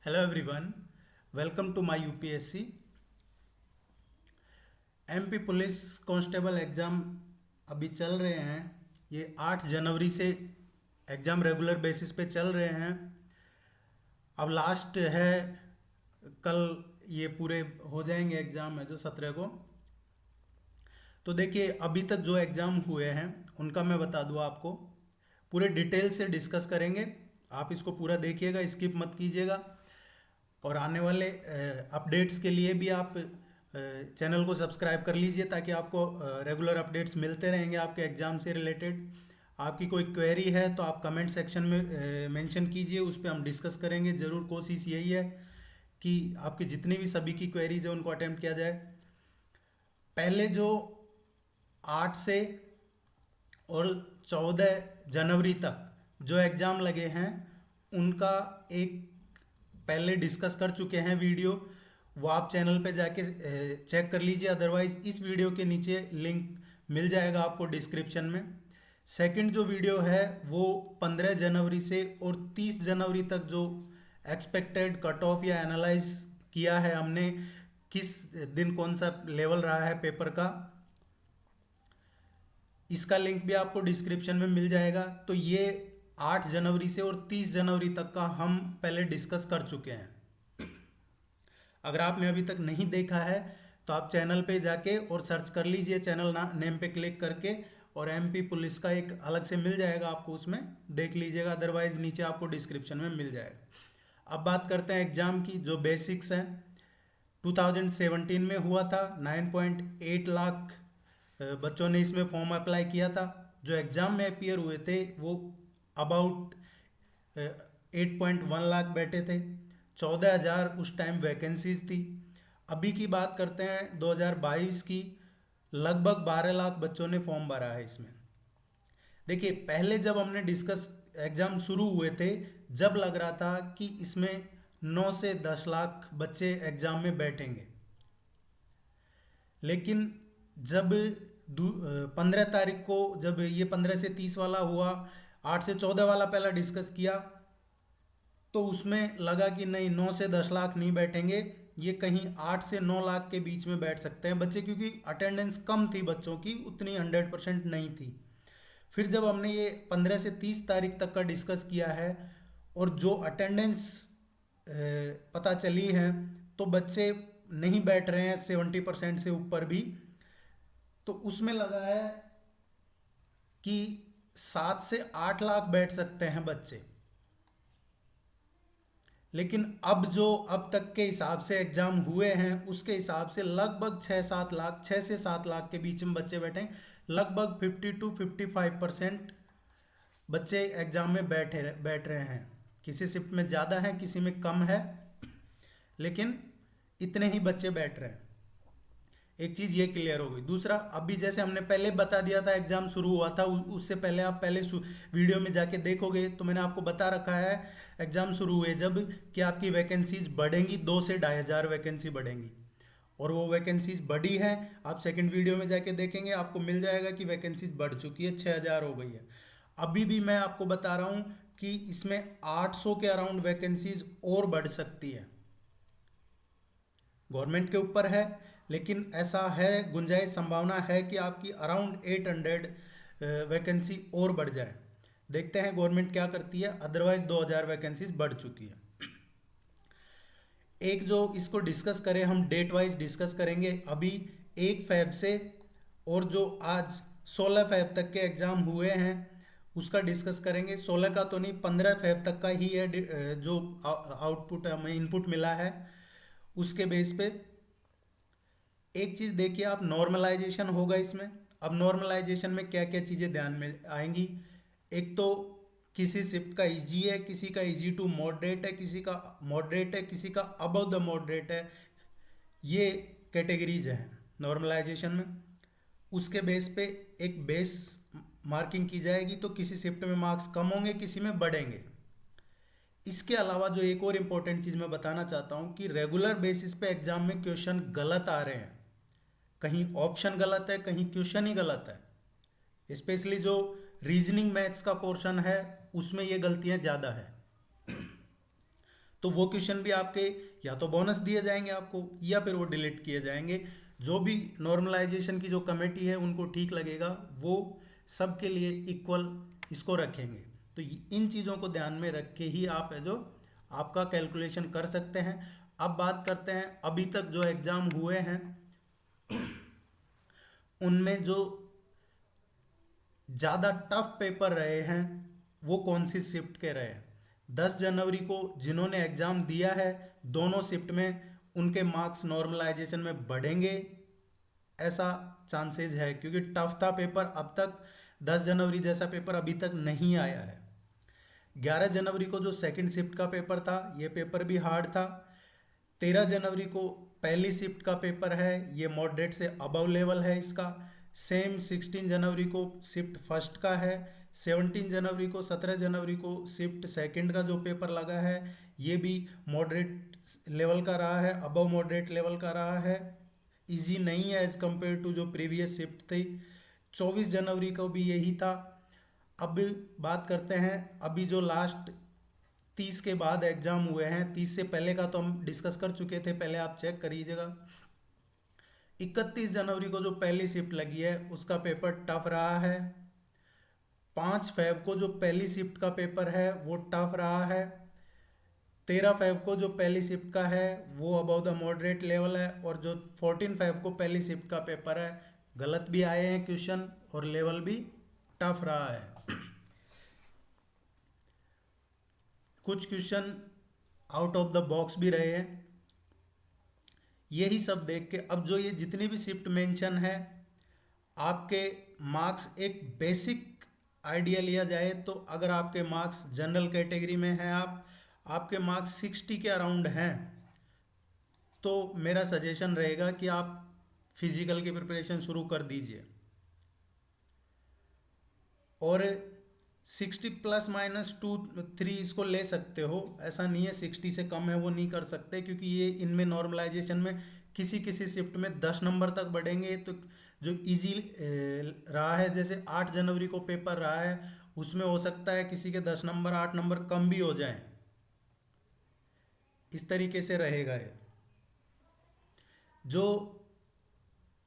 Hello everyone, welcome to my UPSC. MP police constable exam अभी चल रहे हैं। ये 8 जनवरी से एग्ज़ाम रेगुलर बेसिस पे चल रहे हैं। अब लास्ट है, कल ये पूरे हो जाएंगे। एग्ज़ाम है जो 17 को। तो देखिए, अभी तक जो एग्ज़ाम हुए हैं उनका मैं बता दूँ आपको, पूरे डिटेल से डिस्कस करेंगे। आप इसको पूरा देखिएगा, स्किप मत कीजिएगा। और आने वाले अपडेट्स के लिए भी आप चैनल को सब्सक्राइब कर लीजिए, ताकि आपको रेगुलर अपडेट्स मिलते रहेंगे आपके एग्ज़ाम से रिलेटेड। आपकी कोई क्वेरी है तो आप कमेंट सेक्शन में मेंशन कीजिए, उस पर हम डिस्कस करेंगे। ज़रूर कोशिश यही है कि आपकी जितनी भी सभी की क्वेरीज है उनको अटेम्प्ट किया जाए। पहले जो 8 से और 14 जनवरी तक जो एग्ज़ाम लगे हैं उनका एक पहले डिस्कस कर चुके हैं वीडियो। वो आप चैनल पे जाके चेक कर लीजिए, अदरवाइज इस वीडियो के नीचे लिंक मिल जाएगा आपको डिस्क्रिप्शन में। सेकंड जो वीडियो है वो 15 जनवरी से और 30 जनवरी तक जो एक्सपेक्टेड कट ऑफ या एनालाइज किया है हमने, किस दिन कौन सा लेवल रहा है पेपर का, इसका लिंक भी आपको डिस्क्रिप्शन में मिल जाएगा। तो ये 8 जनवरी से और 30 जनवरी तक का हम पहले डिस्कस कर चुके हैं। अगर आपने अभी तक नहीं देखा है तो आप चैनल पे जाके और सर्च कर लीजिए, चैनल नेम पे क्लिक करके, और एमपी पुलिस का एक अलग से मिल जाएगा आपको, उसमें देख लीजिएगा। अदरवाइज नीचे आपको डिस्क्रिप्शन में मिल जाएगा। अब बात करते हैं एग्जाम की, जो बेसिक्स हैं। 2017 में हुआ था, 9.8 लाख बच्चों ने इसमें फॉर्म अप्लाई किया था। जो एग्ज़ाम में अपियर हुए थे वो अबाउट 8.1 लाख बैठे थे। 14,000 उस टाइम वैकेंसीज थी। अभी की बात करते हैं 2022 की, लगभग 12 लाख बच्चों ने फॉर्म भरा है इसमें। देखिए, पहले जब हमने डिस्कस एग्ज़ाम शुरू हुए थे, जब लग रहा था कि इसमें 9 से 10 लाख बच्चे एग्ज़ाम में बैठेंगे। लेकिन जब 15 तारीख को, जब ये 15 से 30 वाला हुआ, 8 से 14 वाला पहला डिस्कस किया, तो उसमें लगा कि नहीं, 9 से 10 लाख नहीं बैठेंगे, ये कहीं 8 से 9 लाख के बीच में बैठ सकते हैं बच्चे, क्योंकि अटेंडेंस कम थी बच्चों की, उतनी 100% नहीं थी। फिर जब हमने ये 15 से 30 तारीख तक का डिस्कस किया है और जो अटेंडेंस पता चली है, तो बच्चे नहीं बैठ रहे हैं 70% से ऊपर भी। तो उसमें लगा है कि 7 से 8 लाख बैठ सकते हैं बच्चे। लेकिन अब जो अब तक के हिसाब से एग्जाम हुए हैं उसके हिसाब से लगभग 6-7 लाख, 6 से 7 लाख के बीच में बच्चे बैठे हैं। लगभग 50 to 55% बच्चे एग्जाम में बैठ रहे हैं। किसी शिफ्ट में ज़्यादा है, किसी में कम है, लेकिन इतने ही बच्चे बैठ रहे हैं। एक चीज़ ये क्लियर हो गई। दूसरा, अभी जैसे हमने पहले बता दिया था, एग्जाम शुरू हुआ था, उससे पहले आप पहले वीडियो में जाके देखोगे तो मैंने आपको बता रखा है एग्जाम शुरू हुए जब, कि आपकी वैकेंसीज बढ़ेंगी, 2 से 2,500 वैकेंसी बढ़ेंगी। और वो वैकेंसीज बढ़ी है। आप सेकंड वीडियो में जाके देखेंगे, आपको मिल जाएगा कि वैकेंसीज बढ़ चुकी है, 6,000 हो गई है। अभी भी मैं आपको बता रहा हूँ कि इसमें 800 के अराउंड वैकेंसीज और बढ़ सकती है। गवर्नमेंट के ऊपर है, लेकिन ऐसा है, गुंजाइश, संभावना है कि आपकी अराउंड 800 वैकेंसी और बढ़ जाए। देखते हैं गवर्नमेंट क्या करती है। अदरवाइज 2,000 वैकेंसीज बढ़ चुकी है। एक जो इसको डिस्कस करें, हम डेट वाइज डिस्कस करेंगे। अभी 1 फैब से, और जो आज 16 फैब तक के एग्जाम हुए हैं उसका डिस्कस करेंगे। 16 का तो नहीं, 15 फैब तक का ही है जो आउटपुट हमें इनपुट मिला है उसके बेस पे। एक चीज देखिए आप, नॉर्मलाइजेशन होगा इसमें। अब नॉर्मलाइजेशन में क्या क्या चीजें ध्यान में आएंगी। एक तो किसी शिफ्ट का इजी है, किसी का इजी टू मॉडरेट है, किसी का मॉडरेट है, किसी का अबव द मॉडरेट है। ये कैटेगरीज हैं नॉर्मलाइजेशन में। उसके बेस पे एक बेस मार्किंग की जाएगी, तो किसी शिफ्ट में मार्क्स कम होंगे, किसी में बढ़ेंगे। इसके अलावा जो एक और इम्पोर्टेंट चीज़ मैं बताना चाहता हूँ कि रेगुलर बेसिस पे एग्जाम में क्वेश्चन गलत आ रहे हैं। कहीं ऑप्शन गलत है, कहीं क्वेश्चन ही गलत है। स्पेशली जो रीजनिंग मैथ्स का पोर्शन है उसमें ये गलतियां ज़्यादा है। तो वो क्वेश्चन भी आपके या तो बोनस दिए जाएंगे आपको या फिर वो डिलीट किए जाएंगे। जो भी नॉर्मलाइजेशन की जो कमेटी है उनको ठीक लगेगा वो सबके लिए इक्वल इसको रखेंगे। तो इन चीज़ों को ध्यान में रख के ही आप है जो आपका कैलकुलेशन कर सकते हैं। अब बात करते हैं अभी तक जो एग्ज़ाम हुए हैं उनमें जो ज़्यादा टफ पेपर रहे हैं वो कौन सी शिफ्ट के रहे हैं। 10 जनवरी को जिन्होंने एग्ज़ाम दिया है दोनों शिफ्ट में उनके मार्क्स नॉर्मलाइजेशन में बढ़ेंगे ऐसा चांसेस है, क्योंकि टफ था पेपर। अब तक 10 जनवरी जैसा पेपर अभी तक नहीं आया है। 11 जनवरी को जो सेकंड शिफ्ट का पेपर था ये पेपर भी हार्ड था। 13 जनवरी को पहली शिफ्ट का पेपर है, ये मॉडरेट से अबव लेवल है इसका। सेम 16 जनवरी को शिफ्ट फर्स्ट का है। 17 जनवरी को 17 जनवरी को शिफ्ट सेकंड का जो पेपर लगा है ये भी मॉडरेट लेवल का रहा है, अबव मॉडरेट लेवल का रहा है, इजी नहीं है एज कम्पेयर टू जो प्रीवियस शिफ्ट थी। 24 जनवरी को भी यही था। अब बात करते हैं अभी जो लास्ट 30 के बाद एग्जाम हुए हैं, 30 से पहले का तो हम डिस्कस कर चुके थे, पहले आप चेक करिएगा। 31 जनवरी को जो पहली शिफ्ट लगी है उसका पेपर टफ रहा है। 5 फेब को जो पहली शिफ्ट का पेपर है वो टफ रहा है। 13 फेब को जो पहली शिफ्ट का है वो अबाउ द मॉडरेट लेवल है, और जो 14 फेब को पहली शिफ्ट का पेपर है गलत भी आए हैं क्वेश्चन और लेवल भी टफ रहा है। कुछ question out of the box भी रहे हैं। यही सब देख के अब जो ये जितनी भी शिफ्ट मेंशन है आपके मार्क्स एक बेसिक आइडिया लिया जाए तो अगर आपके मार्क्स जनरल कैटेगरी में हैं आपके मार्क्स 60 के अराउंड हैं तो मेरा सजेशन रहेगा कि आप फिजिकल की प्रिपरेशन शुरू कर दीजिए। और 60 प्लस माइनस 2-3 इसको ले सकते हो, ऐसा नहीं है 60 से कम है वो नहीं कर सकते, क्योंकि ये इनमें नॉर्मलाइजेशन में किसी किसी शिफ्ट में 10 नंबर तक बढ़ेंगे। तो जो इजी रहा है, जैसे 8 जनवरी को पेपर रहा है उसमें हो सकता है किसी के 10 नंबर 8 नंबर कम भी हो जाएं, इस तरीके से रहेगा ये। जो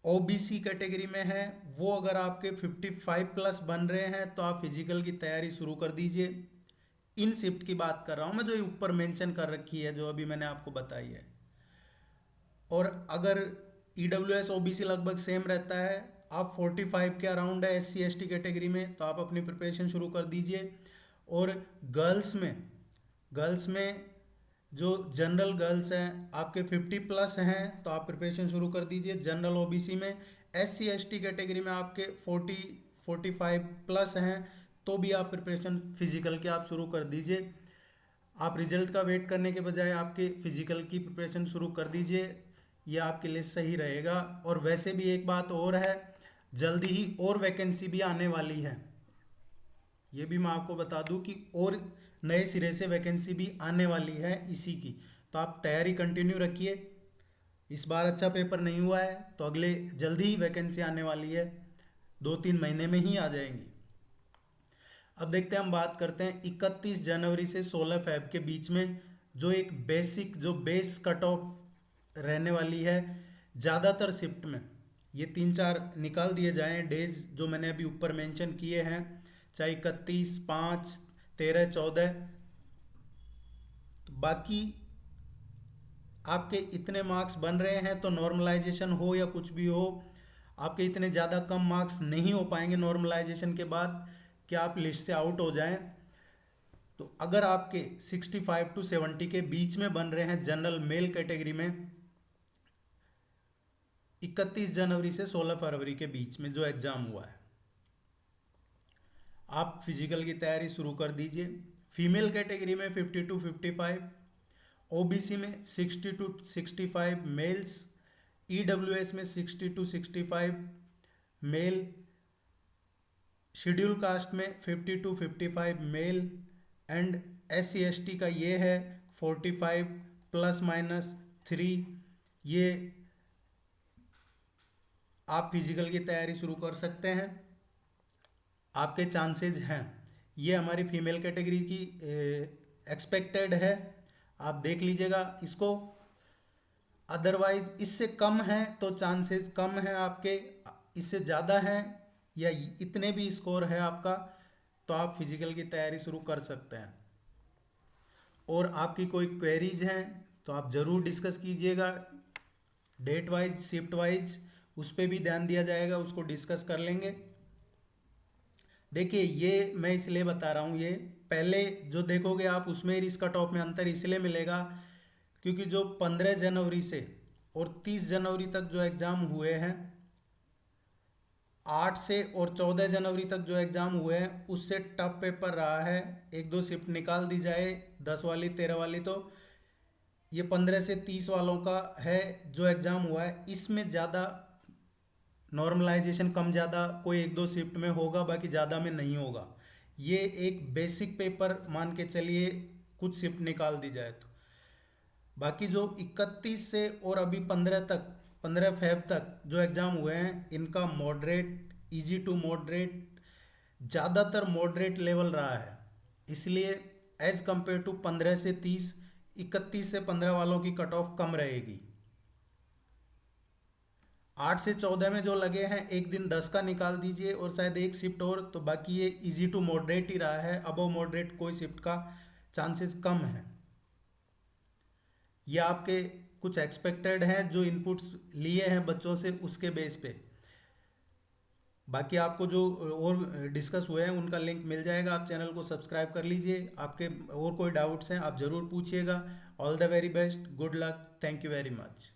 ओबीसी कैटेगरी में है वो अगर आपके 55 प्लस बन रहे हैं तो आप फिजिकल की तैयारी शुरू कर दीजिए। इन शिफ्ट की बात कर रहा हूँ मैं जो ऊपर मेंशन कर रखी है जो अभी मैंने आपको बताई है। और अगर ईडब्ल्यूएस ओबीसी लगभग सेम रहता है, आप 45 के अराउंड है एससी एसटी कैटेगरी में तो आप अपनी प्रिपरेशन शुरू कर दीजिए। और गर्ल्स में जो जनरल गर्ल्स हैं आपके 50 प्लस हैं तो आप प्रिपरेशन शुरू कर दीजिए जनरल ओबीसी में। एससी एसटी कैटेगरी में आपके 45 प्लस हैं तो भी आप प्रिपरेशन फिजिकल के आप शुरू कर दीजिए। आप रिजल्ट का वेट करने के बजाय आपके फिजिकल की प्रिपरेशन शुरू कर दीजिए, ये आपके लिए सही रहेगा। और वैसे भी एक बात और है, जल्दी ही और वैकेंसी भी आने वाली है, ये भी मैं आपको बता दूं कि और नए सिरे से वैकेंसी भी आने वाली है इसी की। तो आप तैयारी कंटिन्यू रखिए। इस बार अच्छा पेपर नहीं हुआ है तो अगले जल्दी ही वैकेंसी आने वाली है, 2-3 महीने में ही आ जाएंगी। अब देखते हैं, हम बात करते हैं 31 जनवरी से 16 फेब के बीच में जो एक बेसिक जो बेस कट ऑफ रहने वाली है ज़्यादातर शिफ्ट में। ये 3-4 निकाल दिए जाएं डेज जो मैंने अभी ऊपर मेंशन किए हैं, चाहे 31, 5, 13, 14। तो बाकी आपके इतने मार्क्स बन रहे हैं तो नॉर्मलाइजेशन हो या कुछ भी हो आपके इतने ज़्यादा कम मार्क्स नहीं हो पाएंगे नॉर्मलाइजेशन के बाद कि आप लिस्ट से आउट हो जाएं। तो अगर आपके 65 to 70 के बीच में बन रहे हैं जनरल मेल कैटेगरी में 31 जनवरी से 16 फरवरी के बीच में जो एग्ज़ाम हुआ है, आप फिजिकल की तैयारी शुरू कर दीजिए। फीमेल कैटेगरी में 50 to 55, ओबीसी में 60 to 65 मेल्स, ईडब्ल्यूएस में 60 to 65 मेल, शेड्यूल कास्ट में 50 to 55 male and SC ST का ये है 45 प्लस माइनस 3। ये आप फिजिकल की तैयारी शुरू कर सकते हैं, आपके चांसेस हैं। ये हमारी फीमेल कैटेगरी की एक्सपेक्टेड है। आप देख लीजिएगा इसको। अदरवाइज इससे कम है तो चांसेस कम है आपके, इससे ज़्यादा है या इतने भी स्कोर है आपका तो आप फिजिकल की तैयारी शुरू कर सकते हैं। और आपकी कोई क्वेरीज हैं तो आप ज़रूर डिस्कस कीजिएगा, डेट वाइज शिफ्ट वाइज उस पर भी ध्यान दिया जाएगा, उसको डिस्कस कर लेंगे। देखिए ये मैं इसलिए बता रहा हूँ, ये पहले जो देखोगे आप उसमें इस कट ऑफ में अंतर इसलिए मिलेगा क्योंकि जो 15 जनवरी से और 30 जनवरी तक जो एग्ज़ाम हुए हैं, 8 से और 14 जनवरी तक जो एग्ज़ाम हुए हैं उससे टफ पेपर रहा है। एक दो शिफ्ट निकाल दी जाए 10 वाली 13 वाली तो ये 15 से 30 वालों का है जो एग्ज़ाम हुआ है, इसमें ज़्यादा नॉर्मलाइजेशन कम ज़्यादा कोई एक दो शिफ्ट में होगा, बाकी ज़्यादा में नहीं होगा। ये एक बेसिक पेपर मान के चलिए, कुछ शिफ्ट निकाल दी जाए तो। बाकी जो 31 से और अभी 15 तक 15 फेब तक जो एग्ज़ाम हुए हैं इनका मॉडरेट, इजी टू मॉडरेट, ज़्यादातर मॉडरेट लेवल रहा है। इसलिए एज कंपेयर टू 15 से 30, 31 से 15 वालों की कट ऑफ कम रहेगी। 8 से 14 में जो लगे हैं एक दिन 10 का निकाल दीजिए और शायद एक शिफ्ट और, तो बाकी ये इजी टू मॉडरेट ही रहा है। अबव मॉडरेट कोई शिफ्ट का चांसेस कम है। ये आपके कुछ एक्सपेक्टेड हैं जो इनपुट्स लिए हैं बच्चों से उसके बेस पे। बाकी आपको जो और डिस्कस हुए हैं उनका लिंक मिल जाएगा, आप चैनल को सब्सक्राइब कर लीजिए। आपके और कोई डाउट्स हैं आप ज़रूर पूछिएगा। All the very best, good luck, thank you very much.